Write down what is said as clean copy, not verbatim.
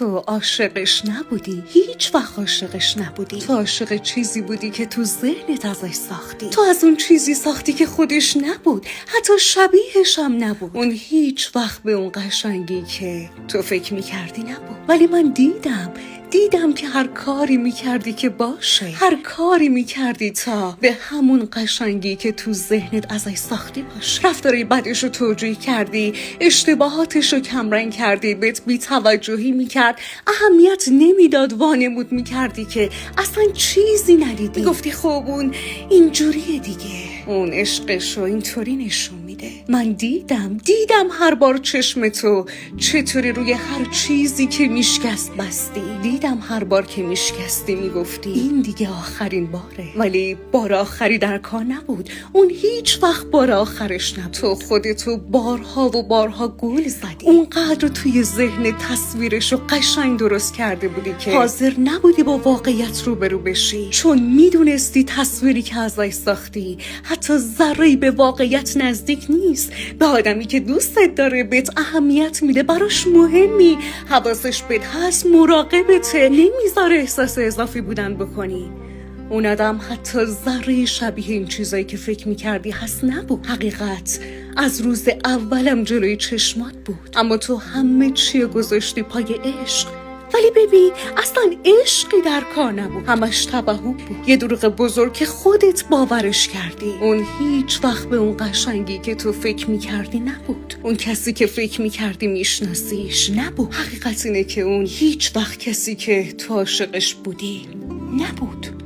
تو عاشقش نبودی، هیچ وقت عاشقش نبودی. تو عاشق چیزی بودی که تو ذهنت ازش ساختی. تو از اون چیزی ساختی که خودش نبود، حتی شبیهش هم نبود. اون هیچ وقت به اون قشنگی که تو فکر میکردی نبود. ولی من دیدم که هر کاری میکردی که باشه، هر کاری میکردی تا به همون قشنگی که تو ذهنت ازش ساختی باشه. رفتاری بدش رو توجیه کردی، اشتباهاتش رو کمرنگ کردی، بهت بی‌توجهی میکرد، اهمیت نمیداد، وانمود میکردی که اصلا چیزی ندیدی. گفتی خب اون اینجوریه دیگه، اون عشقش رو اینطوری نشون میده. من دیدم هر بار چشم تو چطوری روی هر چیزی که میشکست بستی. دیدم هر بار که میشکستی میگفتی این دیگه آخرین باره. ولی بار آخری در کار نبود. اون هیچ وقت بار آخرش نبود. تو خودتو بارها و بارها گول زدی. اونقدر توی ذهن تصویرشو قشنگ درست کرده بودی که حاضر نبودی با واقعیت روبرو بشی، چون میدونستی تصویری که ازش ساختی حتی ذره‌ای به واقعیت نزدیک نیست. به آدمی که دوستت داره، بهت اهمیت میده، براش مهمی، حواسش بهت هست، مراقبته، نمیذاره احساس اضافی بودن بکنی. اون آدم حتی ذره شبیه این چیزایی که فکر میکردی هست نبود. حقیقت از روز اولم جلوی چشمات بود، اما تو همه چی گذاشتی پای عشق. ولی ببین اصلا عشقی در کار نبود، همش تبهوت بود، یه دروغ بزرگ که خودت باورش کردی. اون هیچ وقت به اون قشنگی که تو فکر میکردی نبود. اون کسی که فکر میکردی میشناسیش نبود. حقیقت اینه که اون هیچ وقت کسی که تو عاشقش بودی نبود.